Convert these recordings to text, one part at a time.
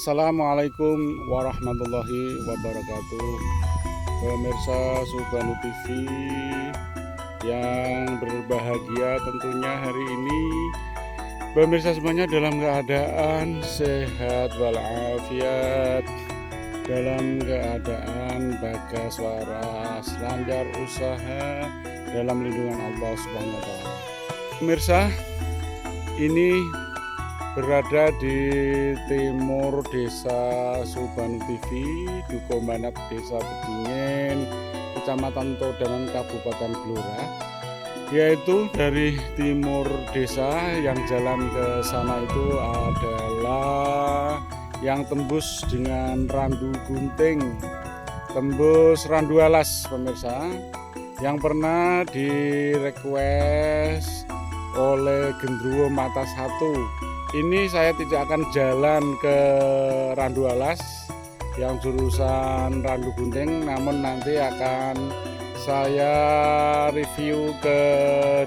Assalamualaikum warahmatullahi wabarakatuh. Pemirsa Subhanu TV yang berbahagia, tentunya hari ini pemirsa semuanya dalam keadaan sehat walafiat, dalam keadaan bagas waras, lancar usaha dalam lindungan Allah Subhanahu wa taala. Pemirsa, ini berada di timur desa Subhanu TV, Duko Banat, desa Bedingen, kecamatan Todanan, Kabupaten Blora. Yaitu dari timur desa yang jalan ke sana itu adalah yang tembus dengan Randu Gunting, tembus Randu Alas, pemirsa, yang pernah direquest oleh Gendruwo Mata 1. Ini saya tidak akan jalan ke Randu Alas yang jurusan Randu Gunting, namun nanti akan saya review ke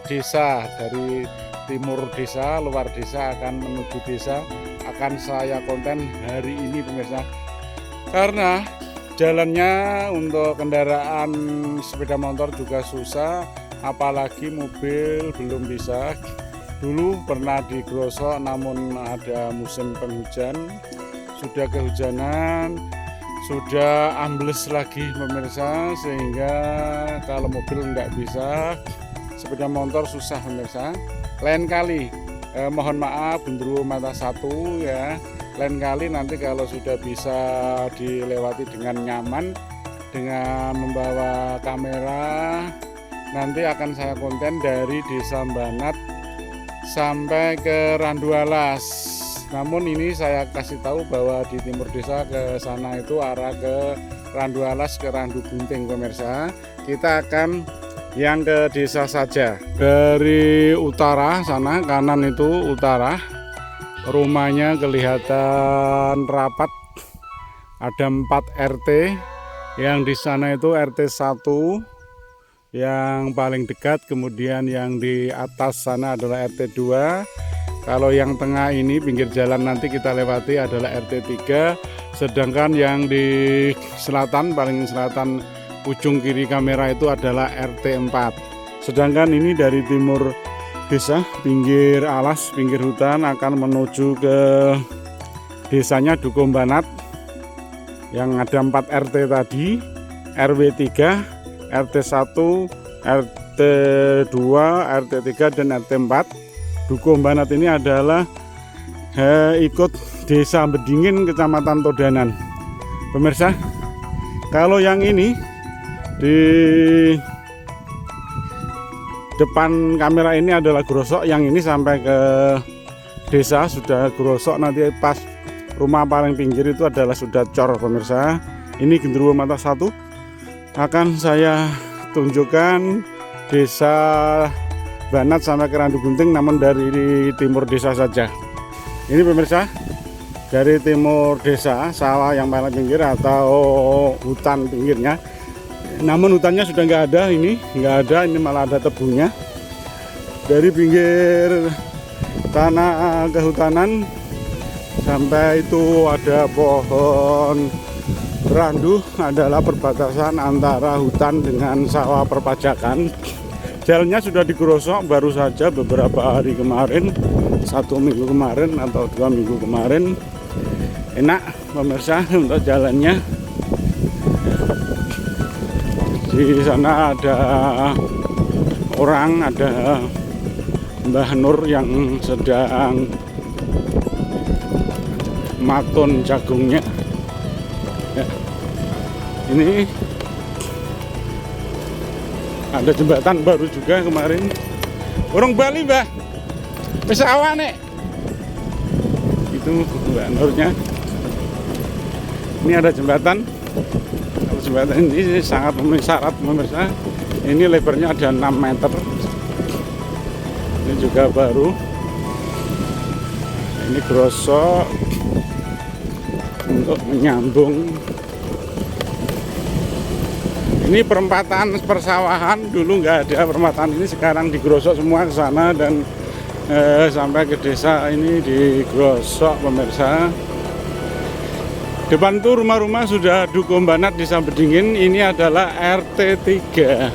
desa, dari timur desa, luar desa akan menuju desa, akan saya konten hari ini pemirsa. Karena jalannya untuk kendaraan sepeda motor juga susah, apalagi mobil belum bisa. Dulu pernah digrosok, namun ada musim penghujan, sudah kehujanan, sudah ambles lagi pemirsa, sehingga kalau mobil nggak bisa, sepeda motor susah pemirsa. Lain kali, mohon maaf Gendruwo Mata 1 ya, lain kali nanti kalau sudah bisa dilewati dengan nyaman, dengan membawa kamera, nanti akan saya konten dari Desa Banat sampai ke Randu Alas. Namun ini saya kasih tahu bahwa di timur desa ke sana itu arah ke Randu Alas, ke Randu Gunting pemirsa. Kita akan yang ke desa saja. Dari utara sana, kanan itu utara, rumahnya kelihatan rapat, ada 4 RT. Yang di sana itu RT 1 yang paling dekat, kemudian yang di atas sana adalah RT 2. Kalau yang tengah ini pinggir jalan nanti kita lewati adalah RT 3, sedangkan yang di selatan, paling selatan ujung kiri kamera itu adalah RT 4. Sedangkan ini dari timur desa, pinggir alas, pinggir hutan, akan menuju ke desanya Duko Banat yang ada 4 RT tadi, RW 3, RT 1, RT 2, RT 3, dan RT 4. Duko Banat ini adalah ikut desa Bedingen, kecamatan Todanan. Pemirsa, kalau yang ini di depan kamera ini adalah grosok, yang ini sampai ke desa sudah grosok, nanti pas rumah paling pinggir itu adalah sudah cor pemirsa. Ini Gendruwo Mata 1. Akan saya tunjukkan desa Banat sampai ke Randu Gunting, namun dari timur desa saja. Ini pemirsa, dari timur desa, sawah yang paling pinggir atau hutan pinggirnya. Namun hutannya sudah nggak ada, ini nggak ada, ini malah ada tebunya. Dari pinggir tanah kehutanan sampai itu ada pohon randu, adalah perbatasan antara hutan dengan sawah perpajakan. Jalannya sudah digerosok baru saja beberapa hari kemarin, 1 minggu kemarin atau 2 minggu kemarin. Enak pemirsa untuk jalannya. Di sana ada orang, ada Mbah Nur yang sedang matun jagungnya. Ya. Ini ada jembatan baru juga kemarin. Orang Bali mbah, pesawat nek. Itu Mbak Nurnya. Ini ada jembatan. Jembatan ini sangat memenuhi syarat pemirsa. Ini lebarnya ada 6 meter. Ini juga baru. Ini grosok untuk menyambung. Ini perempatan persawahan, dulu nggak ada perempatan ini, sekarang digrosok semua ke sana dan sampai ke desa ini digrosok pemirsa. Depan tuh rumah-rumah sudah Dukuh Banat Desa Bedingin. Ini adalah RT 3.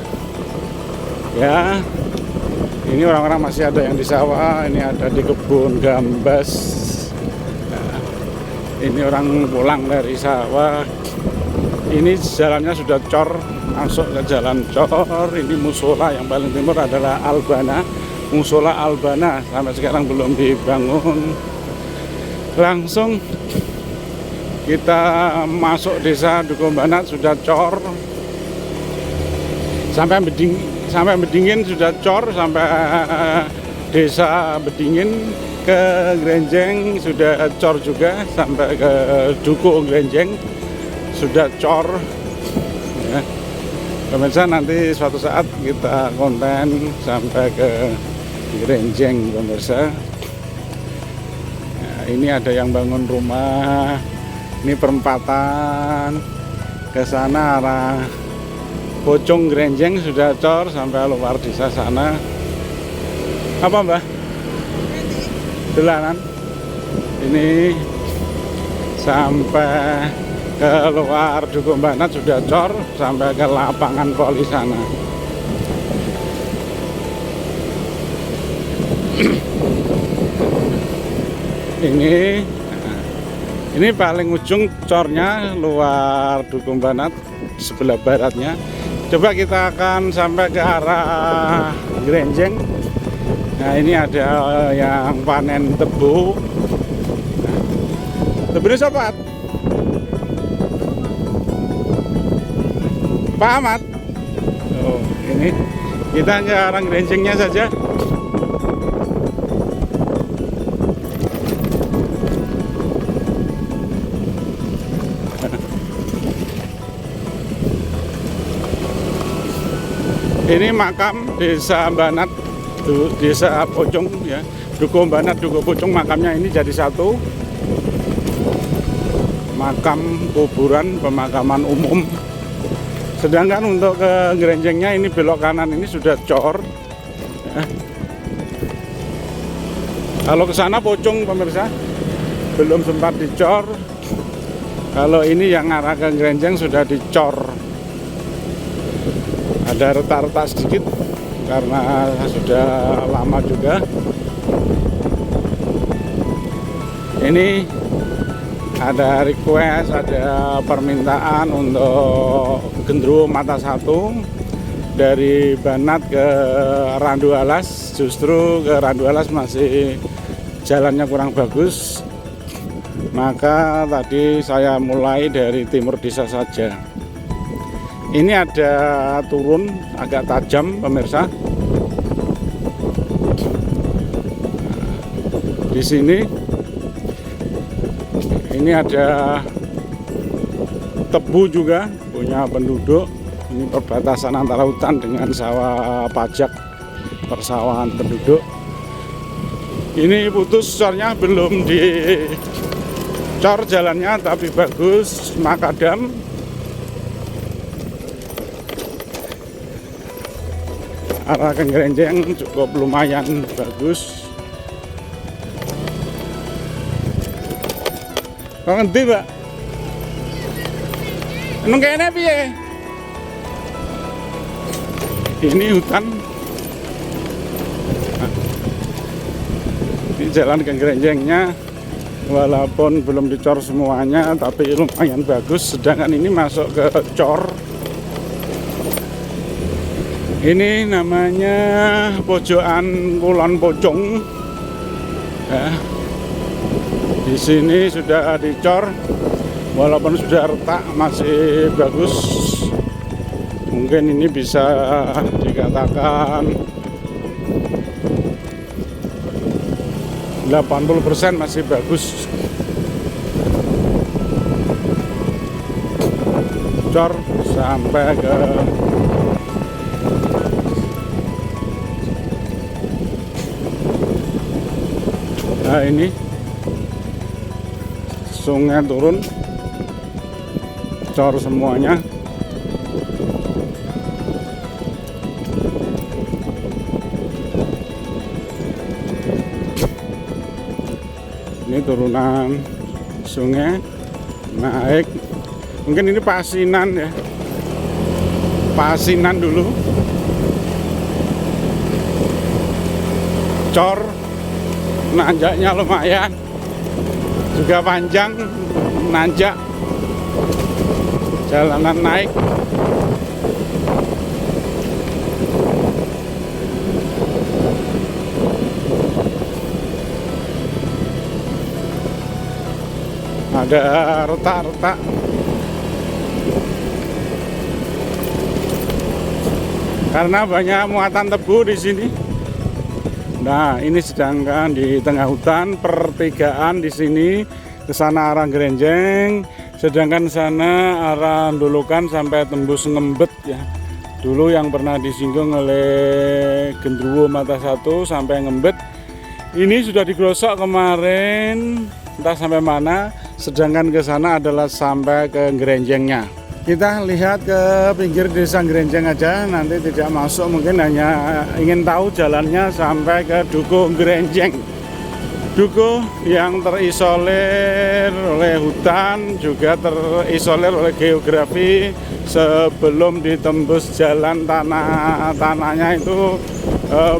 Ya. Ini orang-orang masih ada yang di sawah, ini ada di kebun gambas. Nah, ini orang pulang dari sawah. Ini jalannya sudah cor, masuk ke jalan cor. Ini musola yang paling timur adalah Albana. Musola Albana sampai sekarang belum dibangun. Langsung kita masuk desa Dukuh Banat sudah cor. Sampai Bedingin sudah cor, sampai desa Bedingin ke Grenjeng sudah cor juga, sampai ke Dukuh Grenjeng sudah cor. Ya. Pemirsa, nanti suatu saat kita konten sampai ke Grenjeng, pemirsa. Nah, ini ada yang bangun rumah, ini perempatan ke sana arah Pocong Grenjeng sudah cor sampai luar desa sana. Apa Mbah? Dolanan. Ini sampai ke luar Dukuh Banat sudah cor sampai ke lapangan poli sana. Ini paling ujung cornya luar Dukuh Banat sebelah baratnya. Coba kita akan sampai ke arah Grenjeng. Nah, ini ada yang panen tebu. Tebu ini sobat Pak Ahmad. Oh, ini kita ke arah Grenjengnya saja. Ini makam desa Banat, desa Pocong ya, Dukuh Banat, Dukuh Pocong, makamnya ini jadi satu. Makam kuburan pemakaman umum. Sedangkan untuk ke Grenjengnya ini belok kanan ini sudah cor. Ya. Kalau ke sana Pocong pemirsa belum sempat dicor. Kalau ini yang arah ke Grenjeng sudah dicor. Ada retak-retak sedikit karena sudah lama juga. Ini ada request, ada permintaan untuk gendruwo mata satu dari Banat ke Randu Alas. Justru ke Randu Alas masih jalannya kurang bagus, maka tadi saya mulai dari timur desa saja. Ini ada turun agak tajam pemirsa. Di sini ini ada tebu juga punya penduduk. Ini perbatasan antara hutan dengan sawah pajak, persawahan penduduk. Ini putus cornya, belum dicor jalannya tapi bagus, makadam. Arah ke Grenjeng cukup lumayan bagus. Kok ngendi, Mbak? Emang kayaknya piye? Ini hutan. Ini jalan ke Grenjengnya, walaupun belum dicor semuanya, tapi lumayan bagus. Sedangkan ini masuk ke cor. Ini namanya pojokan Kulon Pocong. Ya. Di sini sudah dicor, walaupun sudah retak masih bagus. Mungkin ini bisa dikatakan 80% masih bagus. Cor sampai ke nah ini sungai turun, cor semuanya. Ini turunan sungai naik. Mungkin ini pasinan ya, pasinan dulu. Cor, nanjaknya lumayan, juga panjang, nanjak, jalanan naik. Ada retak-retak. Karena banyak muatan tebu di sini. Nah, ini sedangkan di tengah hutan, pertigaan di sini, ke sana arah Grenjeng, sedangkan sana arah Dulukan sampai tembus Ngembet ya. Dulu yang pernah disinggung oleh Gendruwo Mata Satu sampai Ngembet. Ini sudah digrosok kemarin, entah sampai mana. Sedangkan ke sana adalah sampai ke Grenjengnya. Kita lihat ke pinggir desa Grenjeng aja, nanti tidak masuk, mungkin hanya ingin tahu jalannya sampai ke Dukuh Grenjeng. Dukuh yang terisolir oleh hutan, juga terisolir oleh geografi. Sebelum ditembus jalan tanahnya itu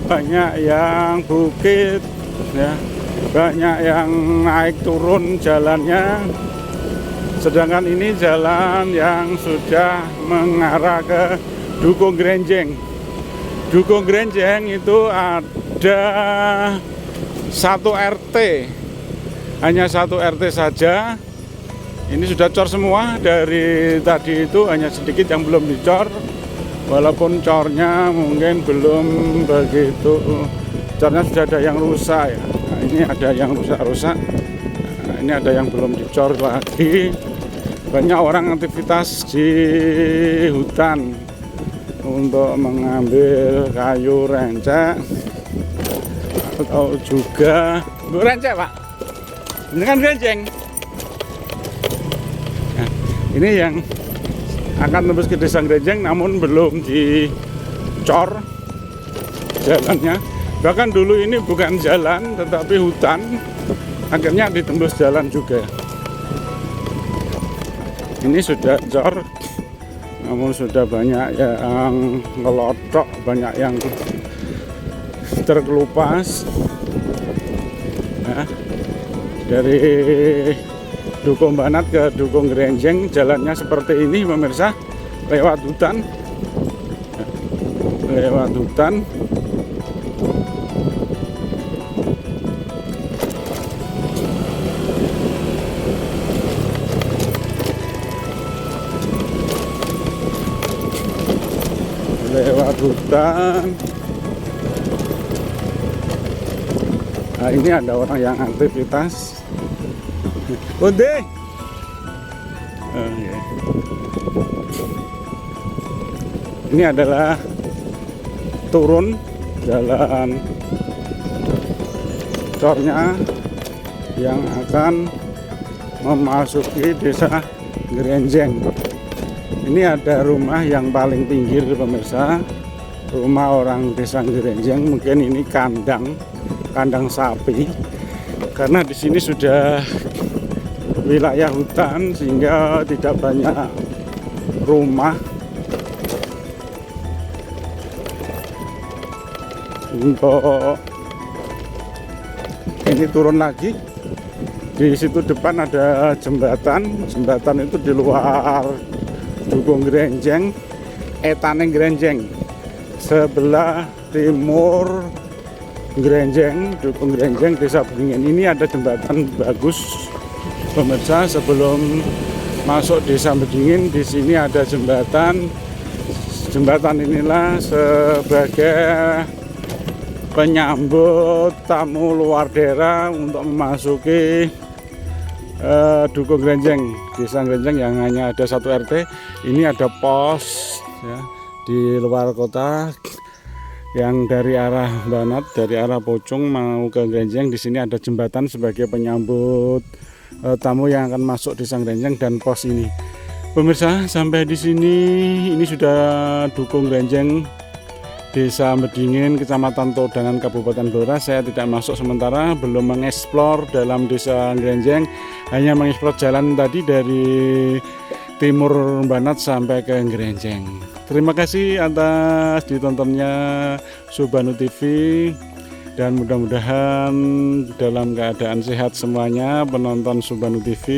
banyak yang bukit ya, banyak yang naik turun jalannya. Sedangkan ini jalan yang sudah mengarah ke Dukuh Grenjeng. Dukuh Grenjeng itu ada satu RT, hanya satu RT saja. Ini sudah cor semua, dari tadi itu hanya sedikit yang belum dicor. Walaupun cornya mungkin belum begitu, cornya sudah ada yang rusak ya. Nah, ini ada yang rusak-rusak. Nah, ini ada yang belum dicor lagi. Banyak orang aktivitas di hutan untuk mengambil kayu rencek atau juga rencek, Pak. Ini kan Grenjeng. Nah, ini yang akan tembus ke desa Grenjeng namun belum dicor jalannya. Bahkan dulu ini bukan jalan tetapi hutan, akhirnya ditembus jalan juga. Ini sudah cor, namun sudah banyak yang ngelotok, banyak yang terkelupas. Nah, dari Dukuh Banat ke Dukuh Grenjeng jalannya seperti ini pemirsa, lewat hutan, lewat hutan. Lewat hutan. Nah, ini ada orang yang aktivitas. Udah. Okay. Ini adalah turun jalan cornya yang akan memasuki desa Grenjeng. Ini ada rumah yang paling pinggir pemirsa, rumah orang desa Grenjeng. Mungkin ini kandang sapi, karena di sini sudah wilayah hutan sehingga tidak banyak rumah. Untuk ini turun lagi, di situ depan ada jembatan. Jembatan itu di luar Dukuh Grenjeng, Etane Grenjeng, sebelah timur Grenjeng, Dukuh Grenjeng, desa Beringin. Ini ada jembatan bagus pemirsa. Sebelum masuk desa Beringin, di sini ada jembatan. Jembatan inilah sebagai penyambut tamu luar daerah untuk memasuki Dukuh Grenjeng, desa Grenjeng yang hanya ada satu RT. Ini ada pos ya, di luar kota yang dari arah Banat, dari arah Pocong mau ke Grenjeng. Di sini ada jembatan sebagai penyambut tamu yang akan masuk desa Grenjeng dan pos ini. Pemirsa, sampai di sini ini sudah Dukuh Grenjeng Desa Medingin, Kecamatan Todangan, Kabupaten Blora. Saya tidak masuk sementara, belum mengeksplor dalam Desa Ngrenjeng, hanya mengeksplor jalan tadi dari timur Banat sampai ke Ngrenjeng. Terima kasih atas ditontonnya Subanu TV, dan mudah-mudahan dalam keadaan sehat semuanya penonton Subanu TV.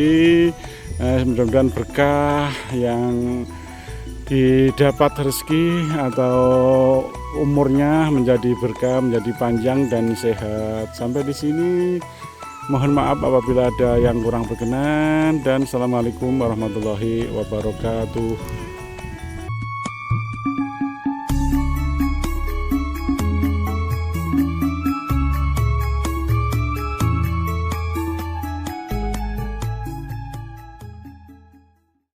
Mudah-mudahan berkah yang didapat rezeki atau umurnya menjadi berkah, menjadi panjang dan sehat. Sampai di sini, mohon maaf apabila ada yang kurang berkenan, dan assalamualaikum warahmatullahi wabarakatuh.